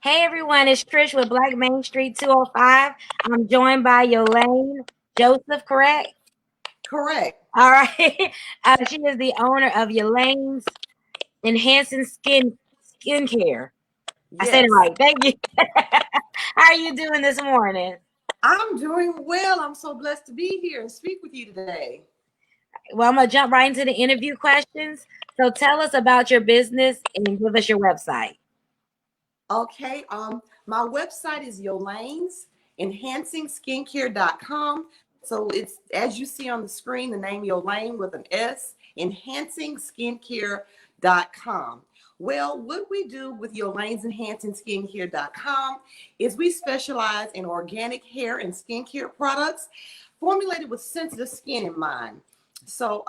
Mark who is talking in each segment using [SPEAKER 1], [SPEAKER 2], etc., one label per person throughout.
[SPEAKER 1] Hey everyone, it's Trish with Black Main Street 205. I'm joined by Yolaine Joseph, correct?
[SPEAKER 2] Correct.
[SPEAKER 1] All right. She is the owner of Yolaine's Enhancing Skincare. I said it
[SPEAKER 2] Yes.
[SPEAKER 1] right. Thank you. How are you doing this morning?
[SPEAKER 2] I'm doing well. I'm so blessed to be here and speak with you today.
[SPEAKER 1] Well, I'm gonna jump right into the interview questions. So tell us about your business and give us your website.
[SPEAKER 2] Okay. My website is Yolaine's enhancingskincare.com. So it's as you see on the screen, the name Yolaine with an S, enhancingskincare.com. Well, what we do with Yolaine's enhancingskincare.com is we specialize in organic hair and skincare products formulated with sensitive skin in mind. So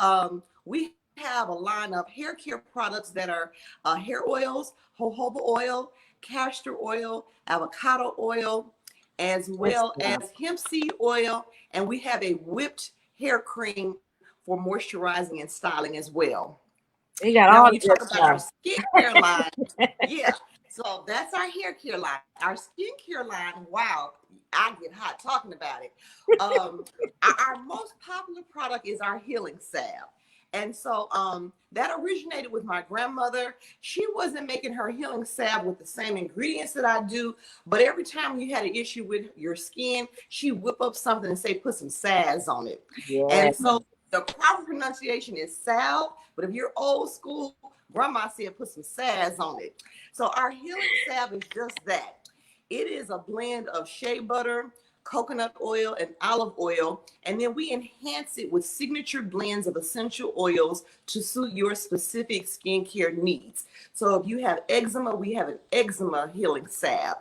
[SPEAKER 2] we have a line of hair care products that are hair oils, jojoba oil, castor oil, avocado oil, as
[SPEAKER 1] Good
[SPEAKER 2] well
[SPEAKER 1] stuff.
[SPEAKER 2] as hemp seed oil, and we have a whipped hair cream for moisturizing and styling as well.
[SPEAKER 1] You got
[SPEAKER 2] Now,
[SPEAKER 1] all
[SPEAKER 2] when
[SPEAKER 1] the
[SPEAKER 2] you
[SPEAKER 1] good
[SPEAKER 2] talk about our
[SPEAKER 1] stuff.
[SPEAKER 2] skincare line, yeah, so that's our hair care line. Our skincare line, wow, I get hot talking about it. Um, our most popular product is our healing salve. And so that originated with my grandmother. She wasn't making her healing salve with the same ingredients that I do, but every time you had an issue with your skin, she whip up something and say, put some saz on it.
[SPEAKER 1] Yeah.
[SPEAKER 2] And so the proper pronunciation is salve, but if you're old school, grandma said put some saz on it. So our healing salve is just that. It is a blend of shea butter, coconut oil, and olive oil, and then we enhance it with signature blends of essential oils to suit your specific skincare needs. So if you have eczema, we have an eczema healing salve.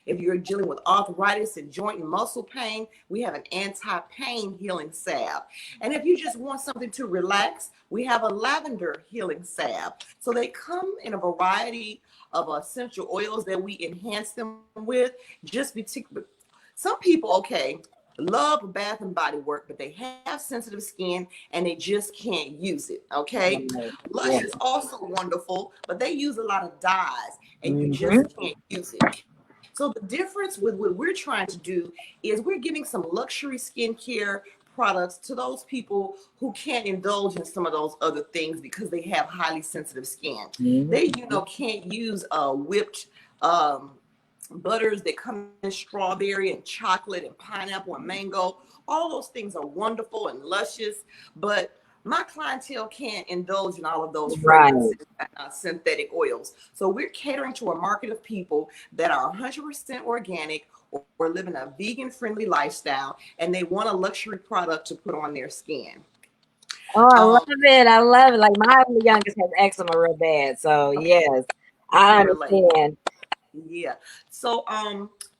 [SPEAKER 2] If you're dealing with arthritis and joint and muscle pain, we have an anti-pain healing salve. And if you just want something to relax, we have a lavender healing salve. So they come in a variety of essential oils that we enhance them with. Just particular, some people, okay, love Bath and Body Work, but they have sensitive skin and they just can't use it. Okay,
[SPEAKER 1] Right.
[SPEAKER 2] Lush
[SPEAKER 1] Yeah.
[SPEAKER 2] is also wonderful, but they use a lot of dyes and you
[SPEAKER 1] Hmm.
[SPEAKER 2] just can't use it. So the difference with what we're trying to do is we're giving some luxury skincare products to those people who can't indulge in some of those other things because they have highly sensitive skin. They, can't use whipped butters that come in strawberry and chocolate and pineapple and mango. All those things are wonderful and luscious, but my clientele can't indulge in all of those
[SPEAKER 1] Right.
[SPEAKER 2] fragrances and synthetic oils. So we're catering to a market of people that are 100% organic or living a vegan friendly lifestyle, and they want a luxury product to put on their skin.
[SPEAKER 1] Oh, I love
[SPEAKER 2] Um,
[SPEAKER 1] it. I love it. Like my youngest has eczema real bad. So yes,
[SPEAKER 2] I
[SPEAKER 1] I
[SPEAKER 2] can relate.
[SPEAKER 1] understand.
[SPEAKER 2] Yeah. So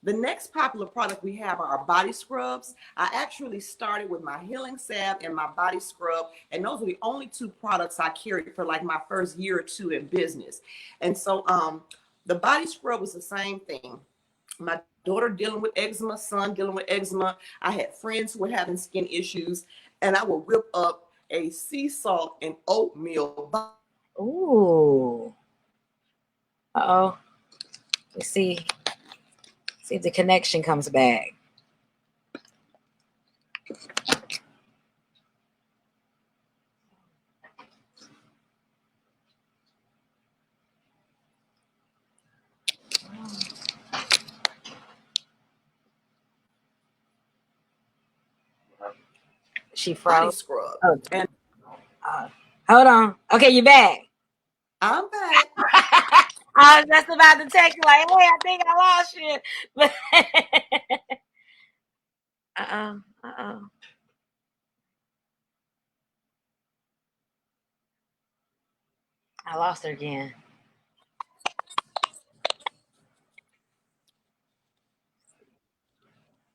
[SPEAKER 2] the next popular product we have are our body scrubs. I actually started with my healing salve and my body scrub, and those are the only two products I carried for like my first year or two in business. And so the body scrub was the same thing. My daughter dealing with eczema, son dealing with eczema. I had friends who were having skin issues, and I would whip up a sea salt and oatmeal.
[SPEAKER 1] Ooh. Uh-oh. Let's see if the connection comes back. She
[SPEAKER 2] Body
[SPEAKER 1] froze.
[SPEAKER 2] scrub.
[SPEAKER 1] Oh,
[SPEAKER 2] And
[SPEAKER 1] uh, hold on. Okay, you're back.
[SPEAKER 2] I'm back.
[SPEAKER 1] I was just about to text you like, hey, I think I lost you. But uh-oh. Uh-oh. I lost her again.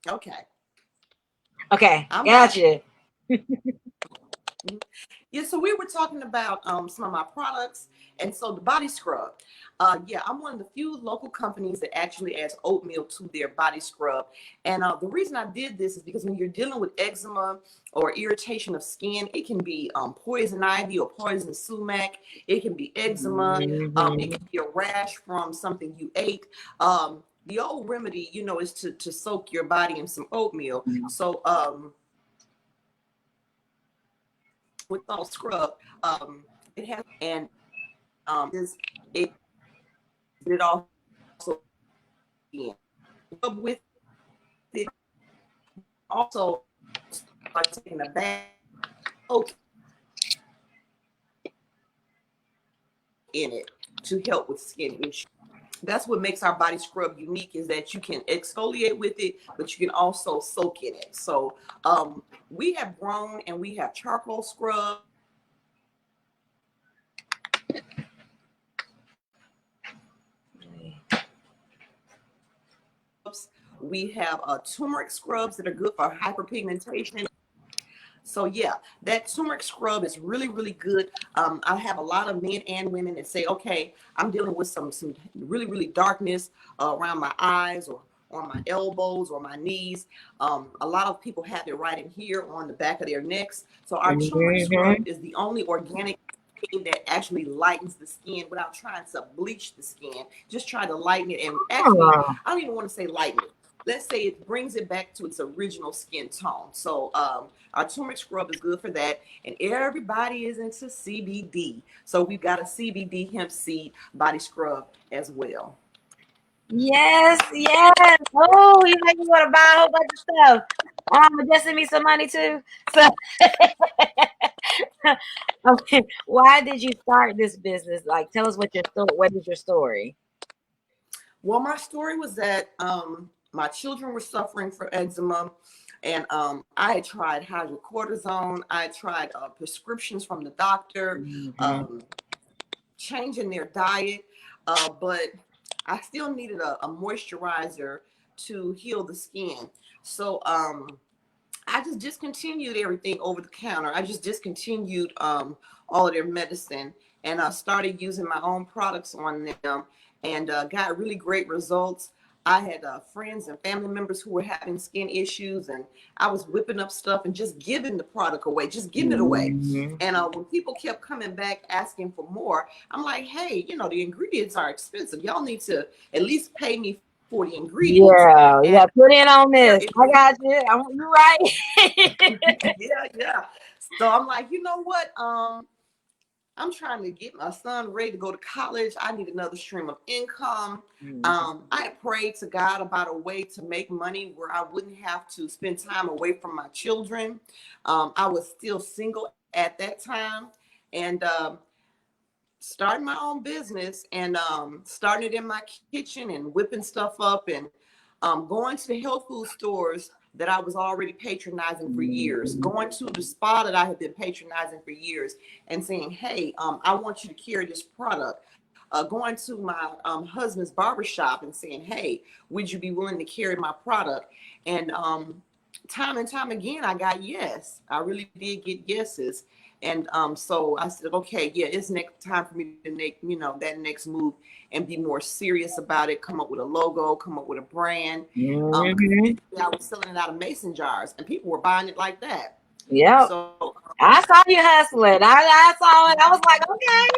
[SPEAKER 2] Okay.
[SPEAKER 1] Okay,
[SPEAKER 2] I'm back.
[SPEAKER 1] gotcha.
[SPEAKER 2] Yeah, so we were talking about some of my products, and so the body scrub. Yeah, I'm one of the few local companies that actually adds oatmeal to their body scrub. And the reason I did this is because when you're dealing with eczema or irritation of skin, it can be poison ivy or poison sumac. It can be eczema. It can be a rash from something you ate. The old remedy, is to soak your body in some oatmeal. So with all scrub, it has is it it also rub with it. Also, start taking a bath in it to help with skin issues. That's what makes our body scrub unique, is that you can exfoliate with it, but you can also soak in it. So we have grown and we have charcoal scrub. We have turmeric scrubs that are good for hyperpigmentation. So yeah, that turmeric scrub is really, really good. I have a lot of men and women that say, okay, I'm dealing with some really, really darkness around my eyes or on my elbows or my knees. A lot of people have it right in here on the back of their necks. So our turmeric scrub is the only organic thing that actually lightens the skin without trying to bleach the skin. Just try to lighten it. And actually, I don't even want to say lighten it. Let's say it brings it back to its original skin tone. So our turmeric scrub is good for that. And everybody is into CBD. So we've got a CBD hemp seed body scrub as well.
[SPEAKER 1] Yes, yes. Oh, you make me want to buy a whole bunch of stuff. Just send me some money too. So, okay, why did you start this business? Like, tell us what is your story?
[SPEAKER 2] Well, my story was that my children were suffering from eczema, and I had tried hydrocortisone. I tried prescriptions from the doctor,
[SPEAKER 1] Mm-hmm.
[SPEAKER 2] changing their diet, but I still needed a moisturizer to heal the skin. So I just discontinued everything over the counter. I just discontinued all of their medicine, and I started using my own products on them, and got really great results. I had friends and family members who were having skin issues, and I was whipping up stuff and just giving the product away, just giving it away.
[SPEAKER 1] Mm-hmm.
[SPEAKER 2] And when people kept coming back asking for more, I'm like, hey, the ingredients are expensive. Y'all need to at least pay me for the ingredients.
[SPEAKER 1] Yeah, you
[SPEAKER 2] And
[SPEAKER 1] got to put in on
[SPEAKER 2] there
[SPEAKER 1] this.
[SPEAKER 2] it
[SPEAKER 1] I
[SPEAKER 2] was.
[SPEAKER 1] got you. You're right.
[SPEAKER 2] Yeah, yeah. So I'm like, you know what? I'm trying to get my son ready to go to college. I need another stream of income. I prayed to God about a way to make money where I wouldn't have to spend time away from my children. I was still single at that time, and starting my own business, and starting it in my kitchen and whipping stuff up, and going to the health food stores that I was already patronizing for years, going to the spa that I had been patronizing for years and saying, hey, I want you to carry this product. Going to my husband's barbershop and saying, hey, would you be willing to carry my product? And time and time again, I got yes. I really did get yeses. And so I said, okay, yeah, it's next time for me to make, that next move and be more serious about it, come up with a logo, come up with a brand. Because
[SPEAKER 1] Mm-hmm.
[SPEAKER 2] initially I was selling it out of mason jars and people were buying it like that.
[SPEAKER 1] Yep.
[SPEAKER 2] So,
[SPEAKER 1] I saw you hustling. I saw it. I was like, okay.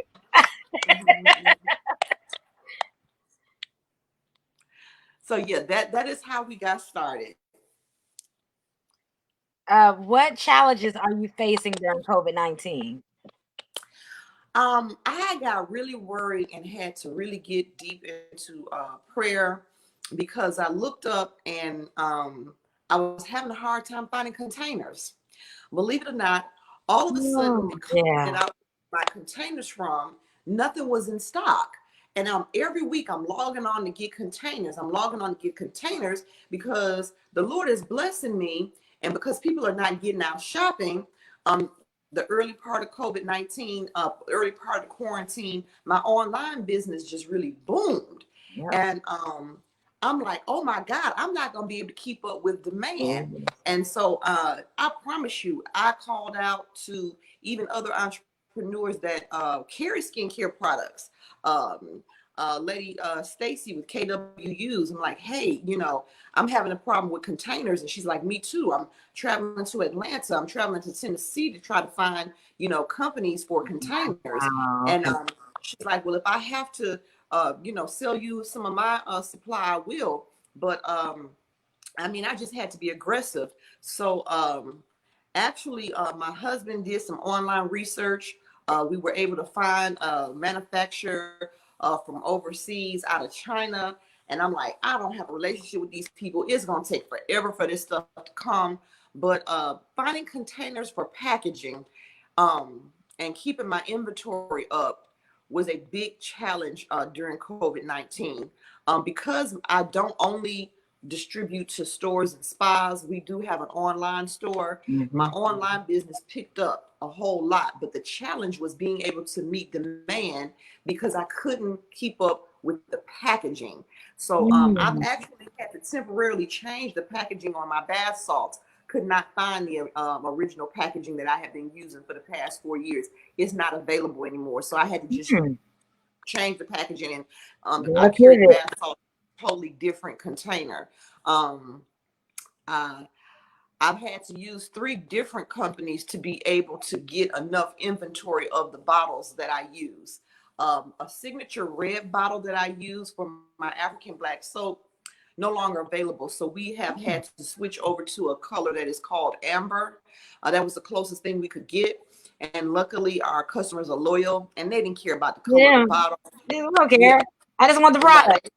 [SPEAKER 2] so yeah, that is how we got started.
[SPEAKER 1] What challenges are you facing during COVID-19?
[SPEAKER 2] I got really worried and had to really get deep into prayer, because I looked up and I was having a hard time finding containers. Believe it or not, all of a sudden,
[SPEAKER 1] Oh,
[SPEAKER 2] the company that
[SPEAKER 1] yeah.
[SPEAKER 2] I my containers from, nothing was in stock. And every week I'm logging on to get containers. I'm logging on to get containers because the Lord is blessing me, and because people are not getting out shopping. The early part of COVID-19, early part of quarantine, my online business just really boomed.
[SPEAKER 1] Yep.
[SPEAKER 2] And I'm like, oh my God, I'm not going to be able to keep up with demand.
[SPEAKER 1] Mhm.
[SPEAKER 2] And so I promise you, I called out to even other entrepreneurs that carry skincare products. Um, Lady Stacy with KWUs. I'm like, hey, I'm having a problem with containers. And she's like, me too. I'm traveling to Atlanta. I'm traveling to Tennessee to try to find, companies for containers.
[SPEAKER 1] Wow.
[SPEAKER 2] And
[SPEAKER 1] Okay.
[SPEAKER 2] she's like, well, if I have to sell you some of my supply, I will. But I mean, I just had to be aggressive. So actually, my husband did some online research. We were able to find a manufacturer from overseas out of China. And I'm like, I don't have a relationship with these people. It's going to take forever for this stuff to come. But finding containers for packaging and keeping my inventory up was a big challenge during COVID-19. Because I don't only distribute to stores and spas, we do have an online store. My
[SPEAKER 1] Mm-hmm.
[SPEAKER 2] online business picked up a whole lot, but the challenge was being able to meet demand because I couldn't keep up with the packaging. So I've
[SPEAKER 1] Mm.
[SPEAKER 2] actually had to temporarily change the packaging on my bath salts. Could not find the original packaging that I have been using for the past 4 years. It's not available anymore. So I had to just
[SPEAKER 1] Mm.
[SPEAKER 2] change the packaging, and I
[SPEAKER 1] Gotta
[SPEAKER 2] carry
[SPEAKER 1] pivot.
[SPEAKER 2] bath salt totally different container. Um, uh, I've had to use 3 different companies to be able to get enough inventory of the bottles that I use. A signature red bottle that I use for my African black soap no longer available. So we have had to switch over to a color that is called amber. That was the closest thing we could get. And luckily, our customers are loyal and they didn't care about the color of the
[SPEAKER 1] Yeah,
[SPEAKER 2] bottle.
[SPEAKER 1] I don't
[SPEAKER 2] Yeah,
[SPEAKER 1] care. I just want the
[SPEAKER 2] right.
[SPEAKER 1] product.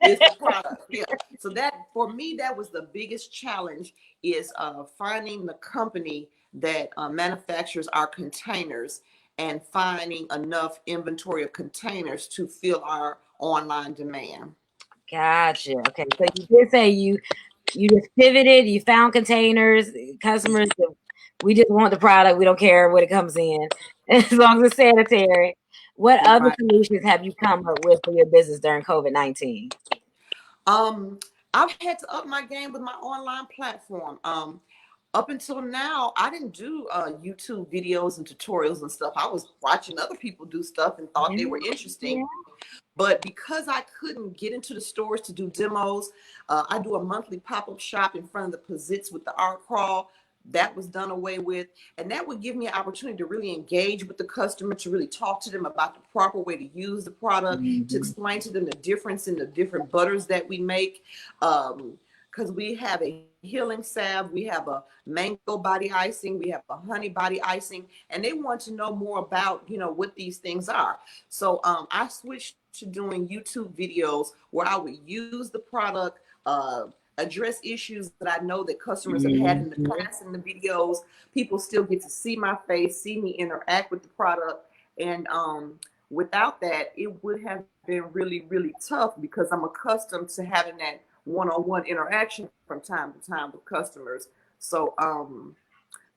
[SPEAKER 2] It's the product. Yeah. So that for me, that was the biggest challenge is finding the company that manufactures our containers and finding enough inventory of containers to fill our online demand.
[SPEAKER 1] Gotcha. Okay, so you did say you just pivoted. You found containers, customers. We just want the product. We don't care what it comes in, as long as it's sanitary. What other
[SPEAKER 2] Right.
[SPEAKER 1] solutions have you come up with for your business during COVID-19?
[SPEAKER 2] Um, I've had to up my game with my online platform. Up until now, I didn't do YouTube videos and tutorials and stuff. I was watching other people do stuff and thought
[SPEAKER 1] Yeah,
[SPEAKER 2] they were interesting.
[SPEAKER 1] yeah.
[SPEAKER 2] But because I couldn't get into the stores to do demos, I do a monthly pop-up shop in front of the Pazits with the art crawl. That was done away with. And that would give me an opportunity to really engage with the customer, to really talk to them about the proper way to use the product, to
[SPEAKER 1] Mhm.
[SPEAKER 2] explain to them the difference in the different butters that we make. Because we have a healing salve, we have a mango body icing, we have a honey body icing, and they want to know more about, what these things are. So I switched to doing YouTube videos where I would use the product, address issues that I know that customers have had in the
[SPEAKER 1] Mhm.
[SPEAKER 2] past in the videos. People still get to see my face, see me interact with the product. And without that, it would have been really, really tough because I'm accustomed to having that one-on-one interaction from time to time with customers. So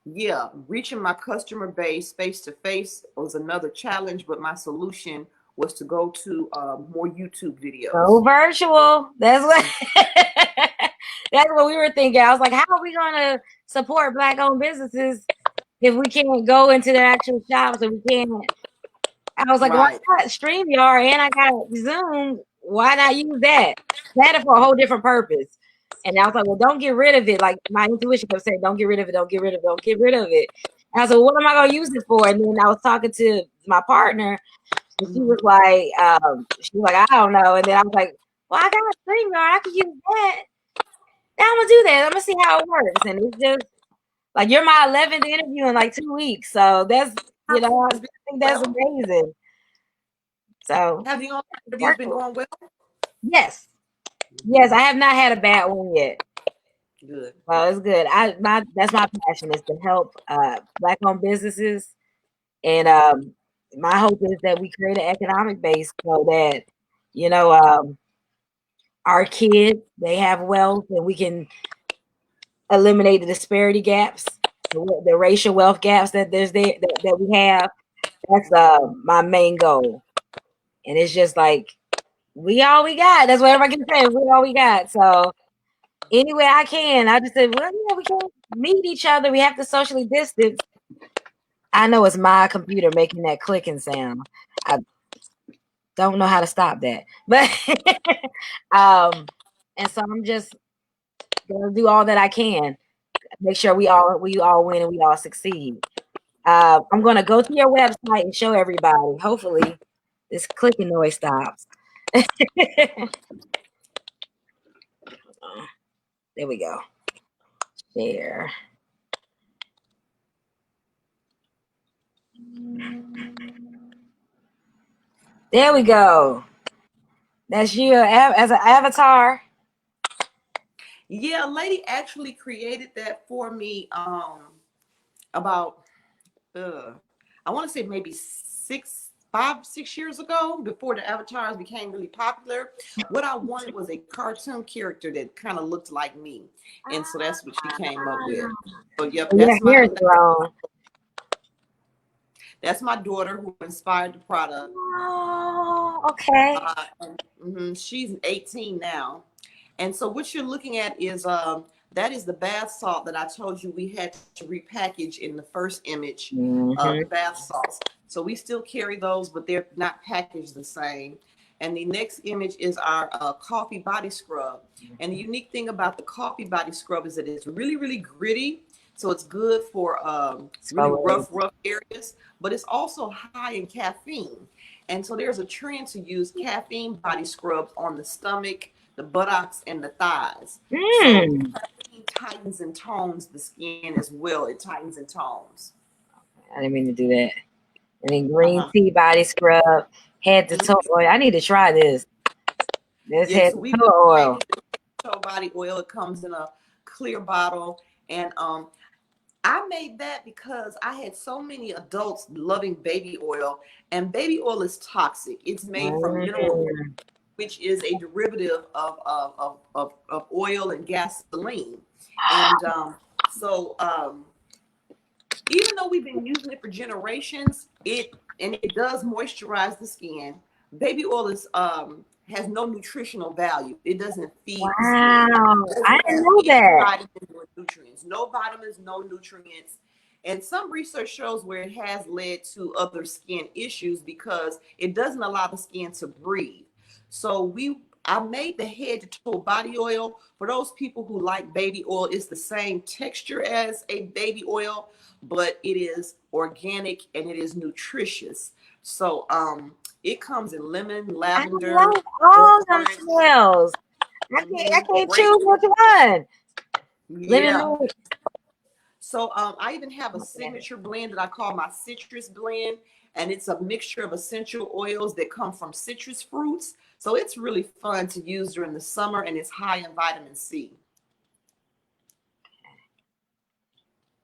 [SPEAKER 2] yeah, reaching my customer base face to face was another challenge, but my solution was to go to more YouTube
[SPEAKER 1] Go
[SPEAKER 2] videos.
[SPEAKER 1] virtual. That's what that's what we were thinking. I was like, how are we gonna support black owned businesses if we can't go into their actual shops and we can't. I was like, why
[SPEAKER 2] Right.
[SPEAKER 1] not StreamYard and I got Zoom? Why not use that? That is for a whole different purpose. And I was like, well, don't get rid of it. Like my intuition kept saying, don't get rid of it, don't get rid of it, don't get rid of it. And I was like, what am I gonna use it for? And then I was talking to my partner and
[SPEAKER 2] Mhm.
[SPEAKER 1] she was like, I don't know. And then I was like, well, I got a StreamYard, I could use that. Now I'm gonna do that. I'm gonna see how it works. And it's just like you're my 11th interview in like 2 weeks. So that's I
[SPEAKER 2] It's been
[SPEAKER 1] think that's
[SPEAKER 2] well.
[SPEAKER 1] amazing. So
[SPEAKER 2] Have the online
[SPEAKER 1] it's
[SPEAKER 2] interviews been
[SPEAKER 1] working.
[SPEAKER 2] going well?
[SPEAKER 1] Yes. Yes, I have not had a bad one yet.
[SPEAKER 2] Good.
[SPEAKER 1] Well, it's good. That's my passion is to help black owned businesses. And my hope is that we create an economic base so that, you know, our kids, they have wealth and we can eliminate the disparity gaps, the racial wealth gaps that we have. That's my main goal. And it's just like we all we got. That's what everybody can say. We all we got. So anyway, I can. I just said, well, yeah, we can meet each other. We have to socially distance. I know it's my computer making that clicking sound. I don't know how to stop that, but um, and so I'm just gonna do all that I can. Make sure we all win and we all succeed. I'm gonna go to your website and show everybody. Hopefully, this clicking noise stops. There we go. Share. There we go. That's you as an avatar.
[SPEAKER 2] Yeah, a lady actually created that for me about I want to say maybe 5, 6 years ago, before the avatars became really popular. What I wanted was a cartoon character that kind of looked like me, and so that's what she came up with. So yep,
[SPEAKER 1] Your hair is grown.
[SPEAKER 2] that's my daughter who inspired the product.
[SPEAKER 1] Oh, okay.
[SPEAKER 2] She's 18 now. And so what you're looking at is that is the bath salt that I told you we had to repackage in the first image, the bath salts. So we still carry those, but they're not packaged the same. And the next image is our coffee body scrub. And the unique thing about the coffee body scrub is that it's really, really gritty. So it's good for really rough areas, but it's also high in caffeine. And so there's a trend to use caffeine body scrubs on the stomach, the buttocks, and the thighs. So caffeine tightens and tones the skin as well. It tightens and tones.
[SPEAKER 1] I didn't mean to do that. And then green tea body scrub, head to toe oil. I need to try this. This head to toe oil.
[SPEAKER 2] Toe body oil. It comes in a clear bottle, and I made that because I had so many adults loving baby oil, and baby oil is toxic. It's made from mineral, which is a derivative of oil and gasoline. And even though we've been using it for generations, it does moisturize the skin. Baby oil is has no nutritional value. It doesn't feed the skin.
[SPEAKER 1] I didn't know that.
[SPEAKER 2] Vitamins or nutrients. No vitamins, no nutrients. And some research shows where it has led to other skin issues because it doesn't allow the skin to breathe. So I made the head to toe body oil for those people who like baby oil. It's the same texture as a baby oil, but it is organic and it is nutritious. So it comes in lemon, lavender.
[SPEAKER 1] I love all them smells. I can't choose which one.
[SPEAKER 2] Yeah. So I even have a signature blend that I call my citrus blend, and it's a mixture of essential oils that come from citrus fruits. So it's really fun to use during the summer, and it's high in vitamin C.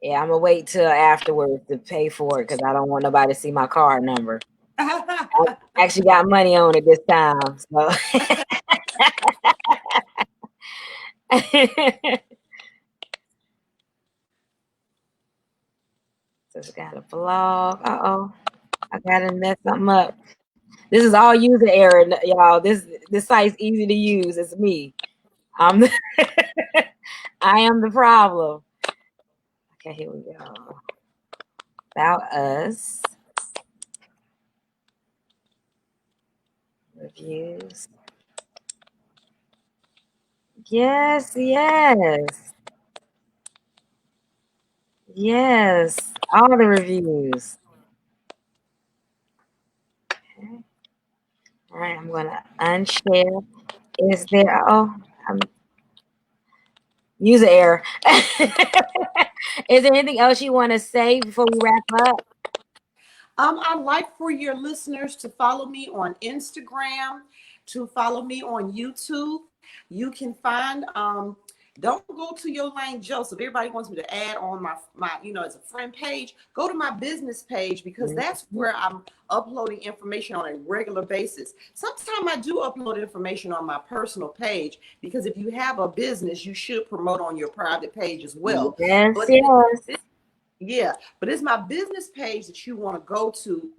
[SPEAKER 1] Yeah, I'm gonna wait till afterwards to pay for it because I don't want nobody to see my card number. I actually got money on it this time, so. Just got a blog. Uh-oh. I gotta mess something up. This is all user error, y'all. This site's easy to use. It's me. I am the problem. Okay, here we go. About us. Reviews. Yes. Yes. All the reviews. Okay. All right, I'm gonna unshare. Is there user error. Is there anything else you want to say before we wrap up?
[SPEAKER 2] I'd like for your listeners to follow me on Instagram, to follow me on YouTube. You can find don't go to Yolaine Joseph. Everybody wants me to add on my as a friend page. Go to my business page because that's where I'm uploading information on a regular basis. Sometimes I do upload information on my personal page because if you have a business, you should promote on your private page as well.
[SPEAKER 1] Yes.
[SPEAKER 2] Yeah, but it's my business page that you want to go to.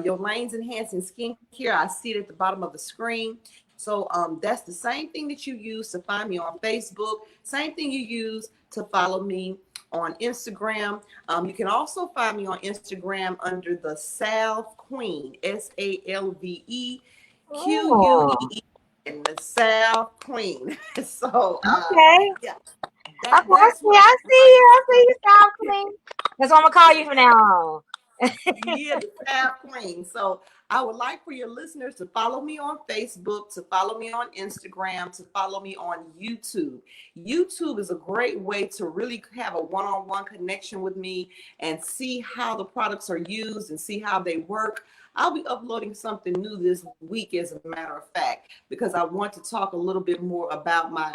[SPEAKER 2] Yolanne's Enhancing Skincare. I see it at the bottom of the screen. So that's the same thing that you use to find me on Facebook. Same thing you use to follow me on Instagram. You can also find me on Instagram under the Salve Queen,
[SPEAKER 1] Oh,
[SPEAKER 2] SALVEQUEE, and the Salve Queen. So
[SPEAKER 1] okay.
[SPEAKER 2] yeah,
[SPEAKER 1] Okay,
[SPEAKER 2] that's what
[SPEAKER 1] I
[SPEAKER 2] I
[SPEAKER 1] see
[SPEAKER 2] like.
[SPEAKER 1] you. I see you, South Queen. That's what I'm gonna call you from now on.
[SPEAKER 2] Yeah, the Fab Queen. So I would like for your listeners to follow me on Facebook, to follow me on Instagram, to follow me on YouTube. YouTube is a great way to really have a one-on-one connection with me and see how the products are used and see how they work. I'll be uploading something new this week, as a matter of fact, because I want to talk a little bit more about my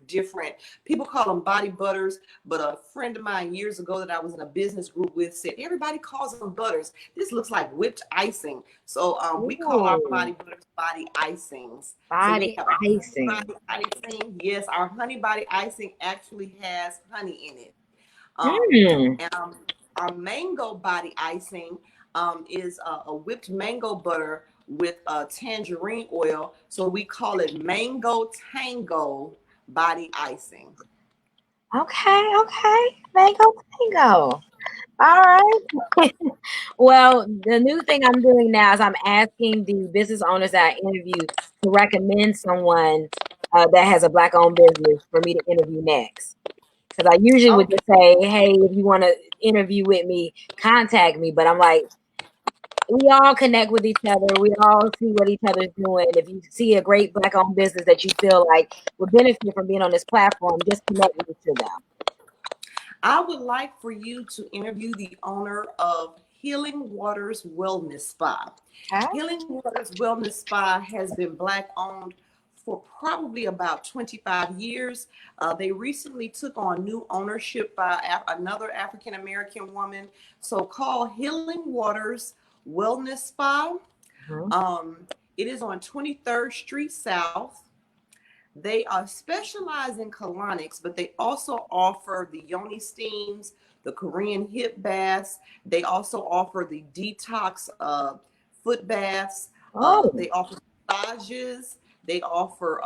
[SPEAKER 2] different, people call them body butters, but a friend of mine years ago that I was in a business group with said, everybody calls them butters. This looks like whipped icing. So we call our body
[SPEAKER 1] Ooh,
[SPEAKER 2] butters body icings. So we
[SPEAKER 1] body
[SPEAKER 2] have a honey
[SPEAKER 1] icing.
[SPEAKER 2] body icing. Yes, our honey body icing actually has honey in it. Um,
[SPEAKER 1] Hmm.
[SPEAKER 2] and our mango body icing is a whipped mango butter with tangerine oil. So we call it mango tango body icing.
[SPEAKER 1] Okay, okay. Mango tango. All right. Well, the new thing I'm doing now is I'm asking the business owners that I interview to recommend someone that has a black-owned business for me to interview next. Because I usually would
[SPEAKER 2] Okay.
[SPEAKER 1] just say, "Hey, if you want to interview with me, contact me." But I'm like, we all connect with each other. We all see what each other's doing. If you see a great black-owned business that you feel like would benefit from being on this platform, just connect me to them.
[SPEAKER 2] I would like for you to interview the owner of Healing Waters Wellness Spa.
[SPEAKER 1] Okay.
[SPEAKER 2] Healing Waters Wellness Spa has been Black owned for probably about 25 years. They recently took on new ownership by another African American woman. So called Healing Waters Wellness Spa.
[SPEAKER 1] Mhm.
[SPEAKER 2] It is on 23rd Street South. They specialize in colonics, but they also offer the yoni steams, the Korean hip baths. They also offer the detox foot baths.
[SPEAKER 1] Oh,
[SPEAKER 2] They offer massages. They offer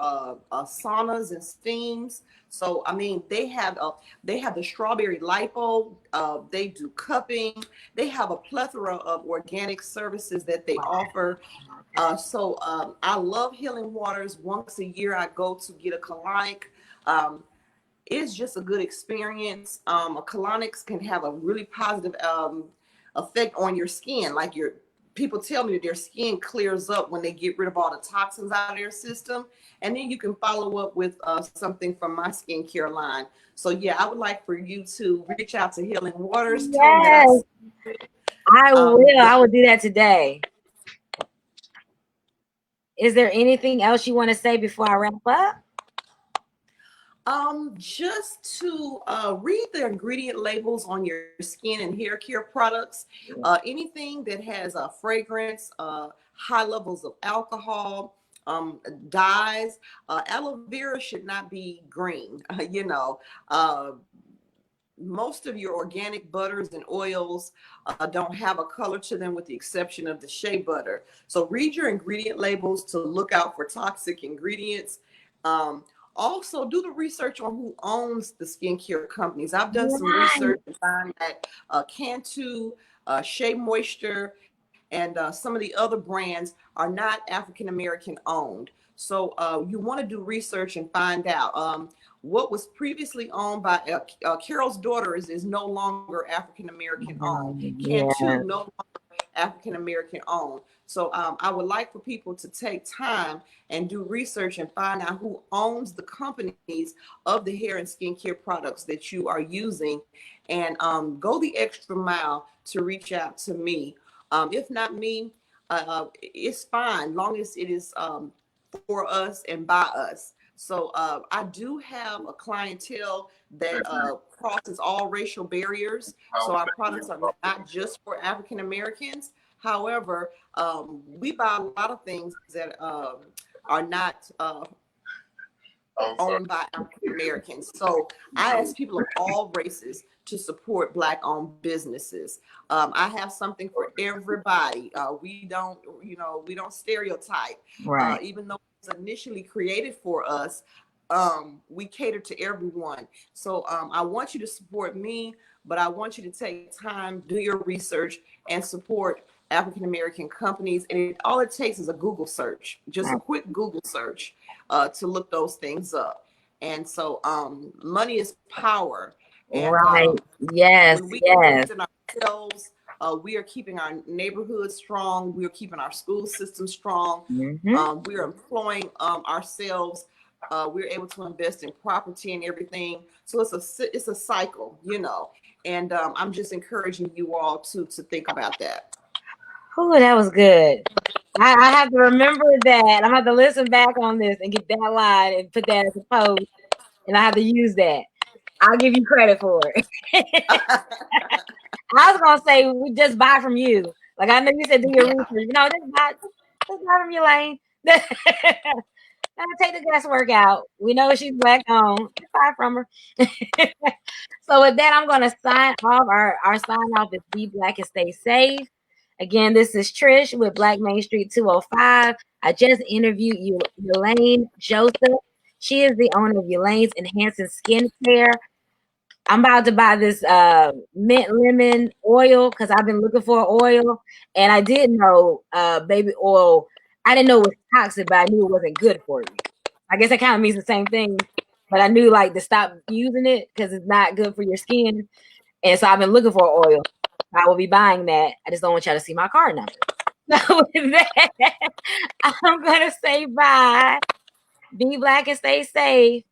[SPEAKER 2] saunas and steams. So I mean, they have the strawberry lipo. They do cupping. They have a plethora of organic services that they
[SPEAKER 1] wow.
[SPEAKER 2] offer. I love Healing Waters. Once a year, I go to get a colonic. Um, it's just a good experience. A colonics can have a really positive effect on your skin. Like your people tell me that their skin clears up when they get rid of all the toxins out of their system. And then you can follow up with something from my skincare line. So yeah, I would like for you to reach out to Healing Waters. Tell them that
[SPEAKER 1] Yes, I will.
[SPEAKER 2] the
[SPEAKER 1] I will do that today. Is there anything else you want to say before I wrap up?
[SPEAKER 2] Just to read the ingredient labels on your skin and hair care products. Anything that has a fragrance, high levels of alcohol, dyes. Aloe vera should not be green. Uh, Most of your organic butters and oils don't have a color to them with the exception of the shea butter. So read your ingredient labels to look out for toxic ingredients. Um, Also, do the research on who owns the skincare companies. I've done some
[SPEAKER 1] Right.
[SPEAKER 2] research and found that Cantu, Shea Moisture, and some of the other brands are not African American owned. So you want to do research and find out. What was previously owned by Carol's Daughters is no longer African American owned. Cantu
[SPEAKER 1] Yeah.
[SPEAKER 2] no longer African American owned. So I would like for people to take time and do research and find out who owns the companies of the hair and skincare products that you are using, and go the extra mile to reach out to me. If not me, it's fine, long as it is for us and by us. So I do have a clientele that crosses all racial barriers. So our products are not just for African Americans. However, we buy a lot of things that are not owned by African Americans. So I ask people of all races to support Black owned businesses. I have something for everybody. We don't stereotype.
[SPEAKER 1] Right.
[SPEAKER 2] Even though initially created for us, we cater to everyone. So I want you to support me, but I want you to take time, do your research, and support African American companies. And all it takes is a Google search, just a quick Google search to look those things up. And so money is power. And
[SPEAKER 1] Right. Yes.
[SPEAKER 2] when we
[SPEAKER 1] Yes.
[SPEAKER 2] invest in ourselves, we are keeping our neighborhood strong. We are keeping our school system strong.
[SPEAKER 1] Mm-hmm.
[SPEAKER 2] We are employing ourselves. We're able to invest in property and everything. So it's a cycle, you know. And I'm just encouraging you all to think about that.
[SPEAKER 1] Oh, that was good. I have to remember that. I'm gonna have to listen back on this and get that line and put that as a post, and I have to use that. I'll give you credit for it. I was gonna say we just buy from you. Like I know you said do your
[SPEAKER 2] Yeah.
[SPEAKER 1] research. No, just buy from Yolaine. Take the guesswork out. We know she's black owned. Just buy from her. So with that, I'm gonna sign off. Our sign off is be black and stay safe. Again, this is Trish with Black Main Street 205. I just interviewed Yolaine Joseph. She is the owner of Yolaine's Enhancing Skincare. I'm about to buy this mint lemon oil because I've been looking for oil, and I did know baby oil. I didn't know it was toxic, but I knew it wasn't good for you. I guess that kind of means the same thing, but I knew like to stop using it because it's not good for your skin. And so I've been looking for oil. I will be buying that. I just don't want y'all to see my card number. So with that, I'm gonna say bye. Be black and stay safe.